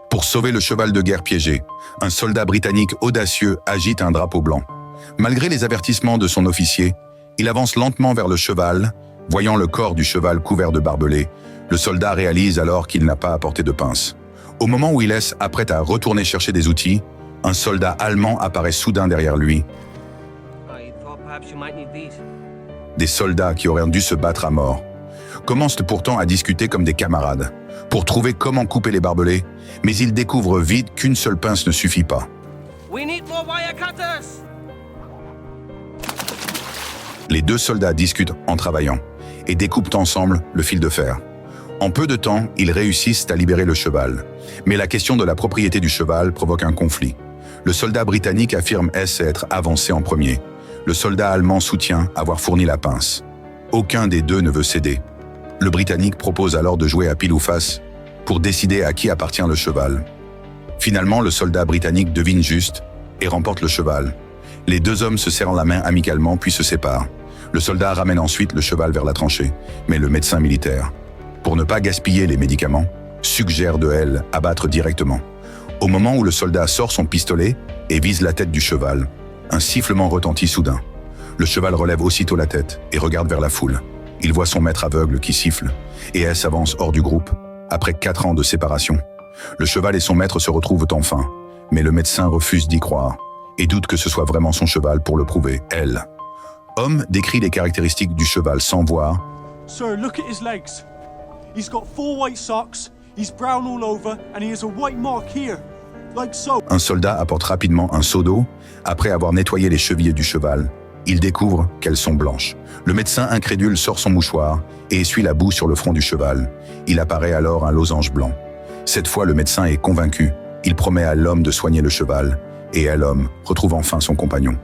Pour sauver le cheval de guerre piégé, un soldat britannique audacieux agite un drapeau blanc. Malgré les avertissements de son officier, il avance lentement vers le cheval. Voyant le corps du cheval couvert de barbelés, le soldat réalise alors qu'il n'a pas apporté de pince. Au moment où il s'apprête à retourner chercher des outils, un soldat allemand apparaît soudain derrière lui. Des soldats qui auraient dû se battre à mort commencent pourtant à discuter comme des camarades pour trouver comment couper les barbelés, mais ils découvrent vite qu'une seule pince ne suffit pas. Les deux soldats discutent en travaillant et découpent ensemble le fil de fer. En peu de temps, ils réussissent à libérer le cheval. Mais la question de la propriété du cheval provoque un conflit. Le soldat britannique affirme être avancé en premier. Le soldat allemand soutient avoir fourni la pince. Aucun des deux ne veut céder. Le Britannique propose alors de jouer à pile ou face pour décider à qui appartient le cheval. Finalement, le soldat britannique devine juste et remporte le cheval. Les deux hommes se serrent la main amicalement puis se séparent. Le soldat ramène ensuite le cheval vers la tranchée, mais le médecin militaire, pour ne pas gaspiller les médicaments, suggère de abattre directement. Au moment où le soldat sort son pistolet et vise la tête du cheval, un sifflement retentit soudain. Le cheval relève aussitôt la tête et regarde vers la foule. Il voit son maître aveugle qui siffle, et s'avance hors du groupe, après 4 ans de séparation. Le cheval et son maître se retrouvent enfin, mais le médecin refuse d'y croire, et doute que ce soit vraiment son cheval pour le prouver, Homme décrit les caractéristiques du cheval sans voir. Sir, look at his legs. He's got 4 white socks, he's brown all over, and he has a white mark here, like so. Un soldat apporte rapidement un seau d'eau. Après avoir nettoyé les chevilles du cheval, il découvre qu'elles sont blanches. Le médecin incrédule sort son mouchoir et essuie la boue sur le front du cheval. Il apparaît alors un losange blanc. Cette fois, le médecin est convaincu. Il promet à l'homme de soigner le cheval, et l'homme retrouve enfin son compagnon.